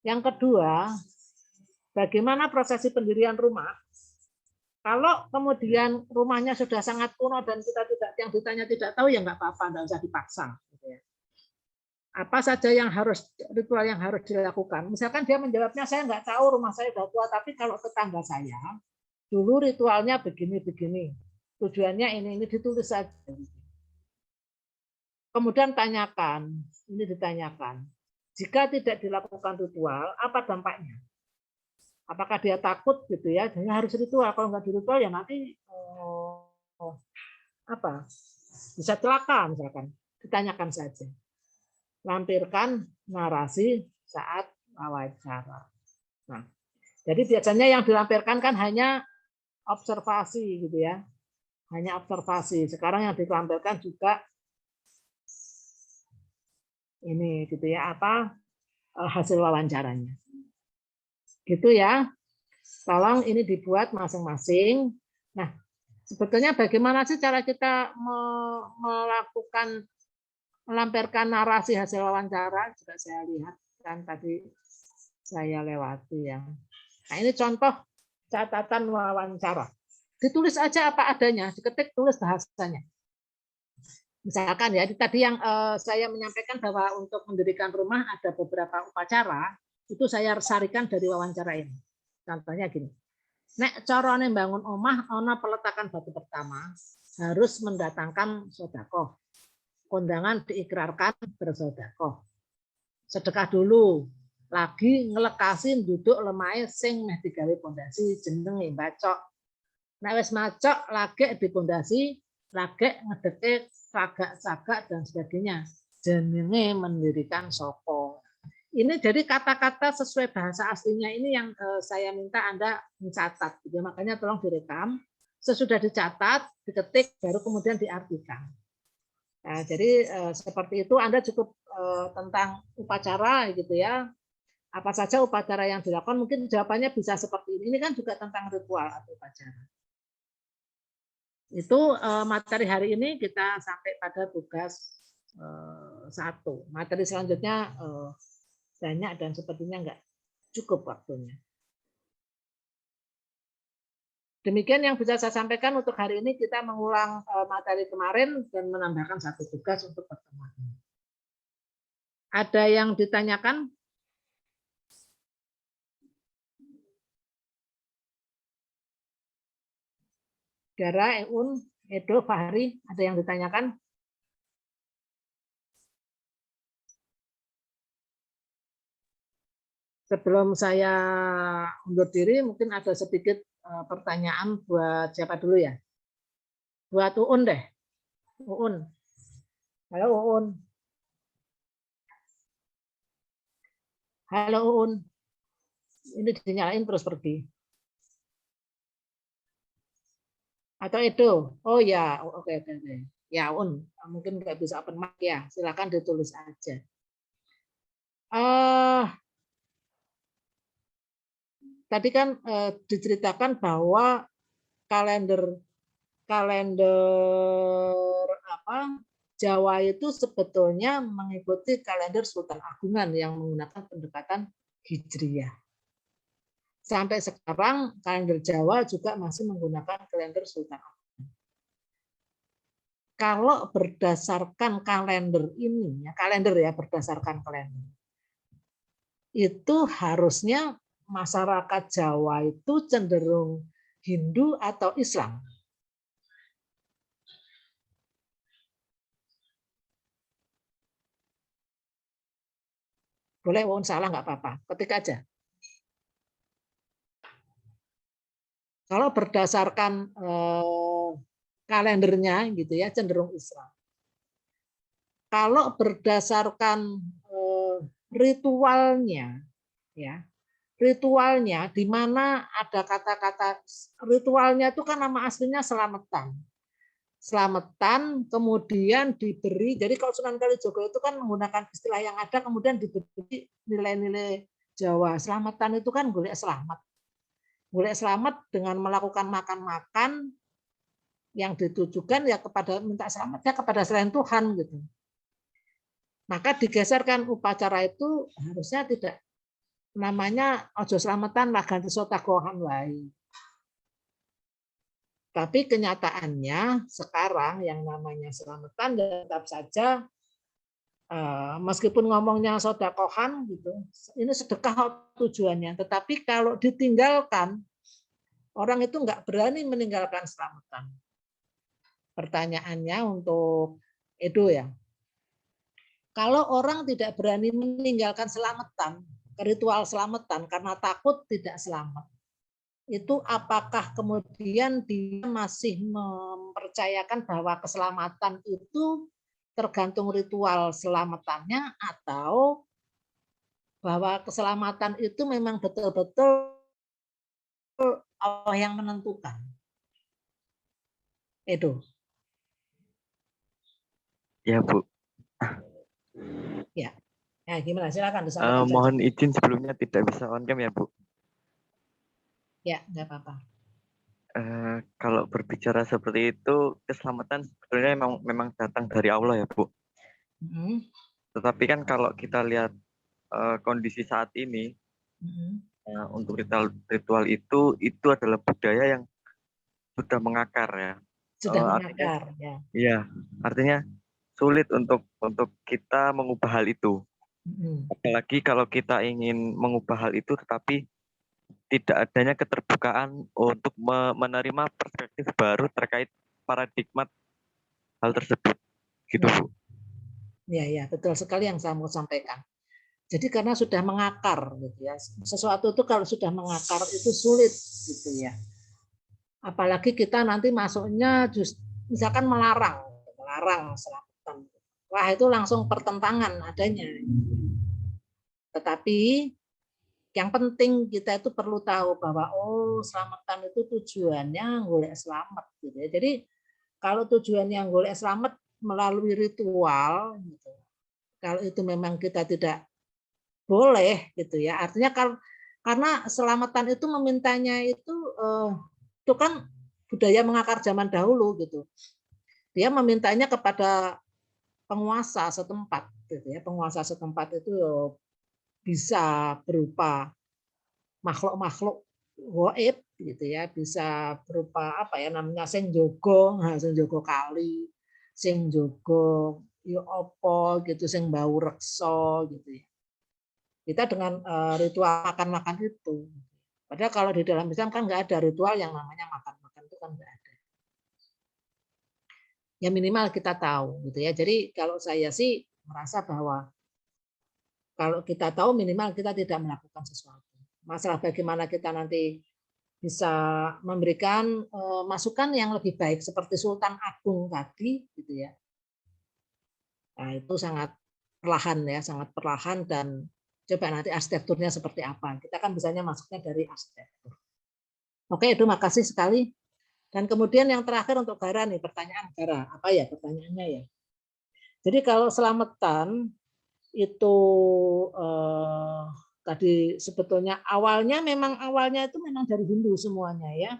Yang kedua, bagaimana prosesi pendirian rumah? Kalau kemudian rumahnya sudah sangat kuno dan kita tidak, yang ditanya tidak tahu, ya nggak apa-apa, nggak usah dipaksa. Gitu ya. Apa saja yang harus, ritual yang harus dilakukan? Misalkan dia menjawabnya, saya nggak tahu, rumah saya sudah tua, tapi kalau tetangga saya dulu ritualnya begini-begini, tujuannya ini ditulis saja. Kemudian tanyakan, ini ditanyakan, jika tidak dilakukan ritual, apa dampaknya? Apakah dia takut gitu ya? Jadi harus ritual. Kalau nggak diritual ya nanti apa? Bisa celaka misalkan. Ditanyakan saja. Lampirkan narasi saat wawancara. Nah, jadi biasanya yang dilampirkan kan hanya observasi gitu ya. Hanya observasi. Sekarang yang dilampirkan juga ini gitu ya, apa hasil wawancaranya. Gitu ya. Tolong ini dibuat masing-masing. Nah, sebetulnya bagaimana sih cara kita melampirkan narasi hasil wawancara? Juga saya lihat kan tadi saya lewati ya. Nah, ini contoh catatan wawancara. Ditulis aja apa adanya, diketik, tulis bahasanya. Misalkan ya, tadi yang saya menyampaikan bahwa untuk mendirikan rumah ada beberapa upacara, itu saya sarikan dari wawancara ini. Contohnya gini, nek carane bangun omah, ana peletakan batu pertama, harus mendatangkan sedekah. Kondangan diikrarkan bersedekah. Sedekah dulu, lagi ngelekasin duduk lemai sing meh digawe pondasi jenenge bacok. Nek wis macok lagi di pondasi, lagi ngedeke sagak-sagak dan sebagainya. Jenenge mendirikan soko. Ini jadi kata-kata sesuai bahasa aslinya ini yang saya minta Anda mencatat. Gitu. Makanya tolong direkam. Sesudah dicatat, diketik, baru kemudian diartikan. Nah, jadi seperti itu Anda cukup tentang upacara gitu ya. Apa saja upacara yang dilakukan, mungkin jawabannya bisa seperti ini. Ini kan juga tentang ritual atau upacara. Itu materi hari ini kita sampai pada tugas 1. Materi selanjutnya banyak dan sepertinya enggak cukup waktunya. Demikian yang bisa saya sampaikan untuk hari ini. Kita mengulang materi kemarin dan menambahkan 1 tugas untuk pertemuan ini. Ada yang ditanyakan? Dara, Eun, Edo, Fahri, ada yang ditanyakan? Sebelum saya undur diri, mungkin ada sedikit pertanyaan buat siapa dulu ya? Buat Uun deh. Uun. Halo Uun. Halo Uun. Ini dinyalain terus pergi. Atau Edo? Oh ya, oke. Ya Un, mungkin nggak bisa open mic ya. Silakan ditulis aja. Tadi kan diceritakan bahwa kalender Jawa itu sebetulnya mengikuti kalender Sultan Agungan yang menggunakan pendekatan Hijriyah. Sampai sekarang kalender Jawa juga masih menggunakan kalender Sultan Agungan. Kalau berdasarkan kalender ini, berdasarkan kalender, itu harusnya masyarakat Jawa itu cenderung Hindu atau Islam. Boleh walaupun salah nggak apa-apa, ketik aja. Kalau berdasarkan kalendernya gitu ya cenderung Islam. Kalau berdasarkan ritualnya ya, ritualnya di mana ada kata-kata ritualnya itu kan nama aslinya selamatan. Selamatan kemudian diberi, jadi kalau Sunan Kalijogo itu kan menggunakan istilah yang ada kemudian diberi nilai-nilai Jawa. Selamatan itu kan golek selamat. Golek selamat dengan melakukan makan-makan yang ditujukan ya kepada minta selamatnya kepada selain Tuhan gitu. Maka digeserkan upacara itu harusnya tidak namanya ojo selamatan lah ganti sotakohan wae. Tapi kenyataannya sekarang yang namanya selamatan tetap saja meskipun ngomongnya sodakohan gitu, ini sedekah tujuannya. Tetapi kalau ditinggalkan, orang itu nggak berani meninggalkan selamatan. Pertanyaannya untuk Edo ya. Kalau orang tidak berani meninggalkan selamatan, ritual selamatan karena takut tidak selamat, itu apakah kemudian dia masih mempercayakan bahwa keselamatan itu tergantung ritual selamatannya atau bahwa keselamatan itu memang betul-betul Allah yang menentukan? Edo. Ya Bu. Ya. Ya, gimana? Silakan disampaikan saja. Mohon izin sebelumnya tidak bisa on cam ya Bu. Ya, nggak apa-apa. Kalau berbicara seperti itu, keselamatan sebetulnya memang datang dari Allah ya Bu. Tetapi kan kalau kita lihat kondisi saat ini, untuk ritual itu adalah budaya yang sudah mengakar ya. Sudah Artinya, mengakar ya. iya, artinya sulit untuk kita mengubah hal itu. Apalagi kalau kita ingin mengubah hal itu, tetapi tidak adanya keterbukaan untuk menerima perspektif baru terkait paradigma hal tersebut, gitu Bu. Ya, betul sekali yang saya mau sampaikan. Jadi karena sudah mengakar, gitu ya. Sesuatu itu kalau sudah mengakar itu sulit, gitu ya. Apalagi kita nanti masuknya misalkan melarang selamatan. Wah itu langsung pertentangan adanya. Tetapi yang penting kita itu perlu tahu bahwa selamatan itu tujuannya golek selamat gitu ya. Jadi kalau tujuannya golek selamat melalui ritual gitu. Kalau itu memang kita tidak boleh gitu ya. Artinya karena selamatan itu memintanya itu kan budaya mengakar zaman dahulu gitu. Dia memintanya kepada penguasa setempat gitu ya. Penguasa setempat itu bisa berupa makhluk-makhluk gaib gitu ya, bisa berupa apa ya namanya sing jogo kali, sing jogo yo opo gitu, sing bau reksa gitu ya. Kita dengan ritual makan-makan itu. Padahal kalau di dalam Islam kan nggak ada ritual yang namanya makan-makan, itu kan nggak ada. Ya minimal kita tahu gitu ya. Jadi kalau saya sih merasa bahwa kalau kita tahu minimal kita tidak melakukan sesuatu. Masalah bagaimana kita nanti bisa memberikan masukan yang lebih baik seperti Sultan Agung tadi gitu ya. Nah, itu sangat perlahan ya, sangat perlahan, dan coba nanti arsitekturnya seperti apa. Kita kan bisanya masuknya dari arsitektur. Oke, itu makasih sekali. Dan kemudian yang terakhir untuk Gara nih, pertanyaan Gara. Apa ya pertanyaannya ya? Jadi kalau selamatan itu tadi sebetulnya awalnya itu memang dari Hindu semuanya ya.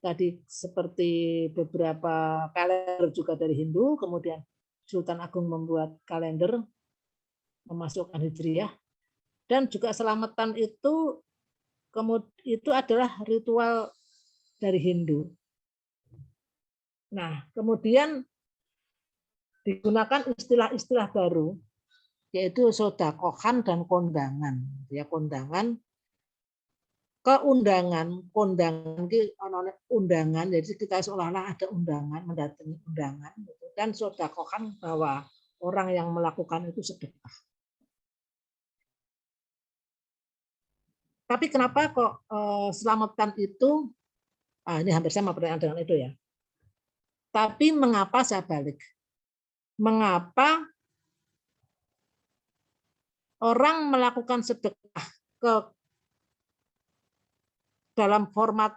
Tadi seperti beberapa kalender juga dari Hindu, kemudian Sultan Agung membuat kalender memasukkan Hijriah, dan juga selamatan itu adalah ritual dari Hindu. Nah, kemudian digunakan istilah-istilah baru, yaitu sodakohan dan kondangan. Ya, kondangan, kondangan, undangan, jadi kita seolah-olah ada undangan, mendatangi undangan, dan sodakohan bahwa orang yang melakukan itu sedekah. Tapi kenapa kok selamatan itu, ini hampir sama pertanyaan dengan itu ya. Tapi mengapa saya balik? Mengapa orang melakukan sedekah ke dalam format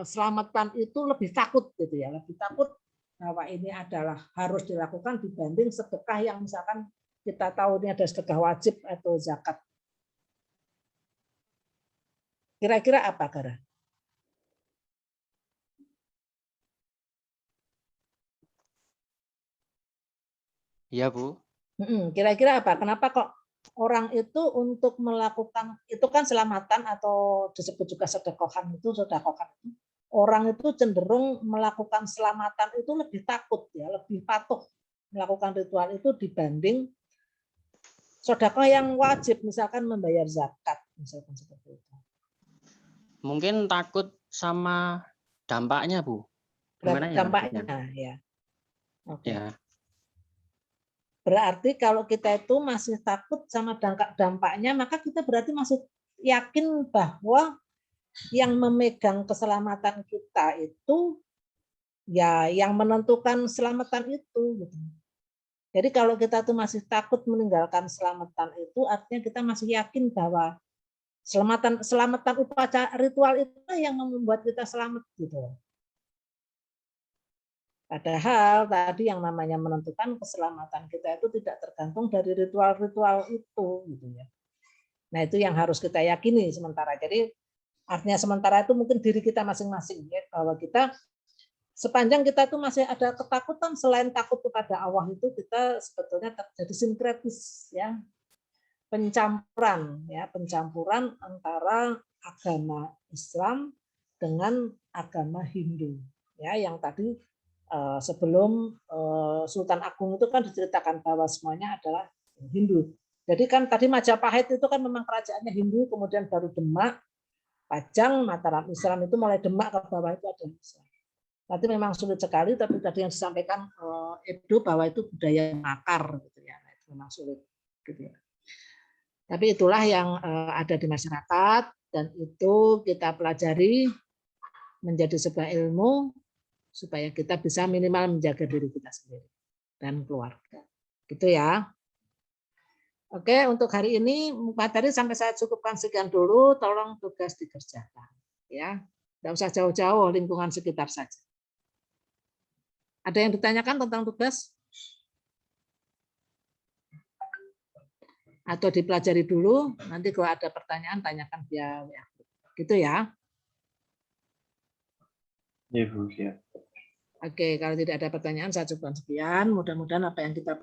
selamatan itu lebih takut gitu ya, lebih takut bahwa ini adalah harus dilakukan dibanding sedekah yang misalkan kita tahu ini ada sedekah wajib atau zakat. Kira-kira apa, Gara? Iya, Bu. Kira-kira apa? Kenapa kok orang itu untuk melakukan itu kan selamatan atau disebut juga sedekah itu, orang itu cenderung melakukan selamatan itu lebih takut ya, lebih patuh melakukan ritual itu dibanding sedekah yang wajib, misalkan membayar zakat, misalkan seperti itu. Mungkin takut sama dampaknya, Bu. Gimana ya dampaknya ya. Oke. Ya. Berarti kalau kita itu masih takut sama dampaknya, maka kita berarti masih yakin bahwa yang memegang keselamatan kita itu ya yang menentukan keselamatan itu. Jadi kalau kita tuh masih takut meninggalkan selamatan itu, artinya kita masih yakin bahwa selamatan upacara ritual itu yang membuat kita selamat gitu. Padahal tadi yang namanya menentukan keselamatan kita itu tidak tergantung dari ritual-ritual itu gitu ya. Nah, itu yang harus kita yakini sementara. Jadi artinya sementara itu mungkin diri kita masing-masing ya, bahwa kita sepanjang kita tuh masih ada ketakutan selain takut kepada Allah, itu kita sebetulnya terjadi sinkretis ya. Pencampuran antara agama Islam dengan agama Hindu. Ya, yang tadi sebelum Sultan Agung itu kan diceritakan bahwa semuanya adalah Hindu. Jadi kan tadi Majapahit itu kan memang kerajaannya Hindu, kemudian baru Demak, Pajang, Mataram. Islam itu mulai Demak ke bawah itu ada Islam. Tapi memang sulit sekali, tapi tadi yang disampaikan Edo bahwa itu budaya makar gitu ya. Nah, itu memang sulit gitu ya. Tapi itulah yang ada di masyarakat, dan itu kita pelajari menjadi sebuah ilmu supaya kita bisa minimal menjaga diri kita sendiri dan keluarga. Gitu ya. Oke, untuk hari ini materi sampai saya cukupkan sekian dulu. Tolong tugas dikerjakan. Ya, tidak usah jauh-jauh, lingkungan sekitar saja. Ada yang ditanyakan tentang tugas? Atau dipelajari dulu, nanti kalau ada pertanyaan tanyakan via WA. Gitu ya. Iya, Bu, siap. Oke, kalau tidak ada pertanyaan saya cukupkan sekian. Mudah-mudahan apa yang kita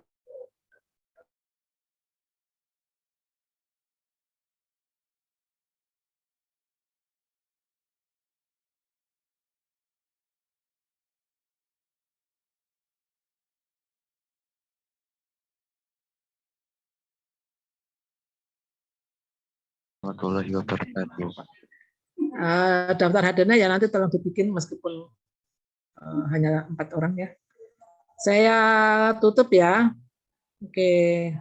Warahmatullahi wabarakatuh. daftar hadirnya ya nanti tolong dibikin meskipun hanya 4 orang ya. Saya tutup ya. Oke.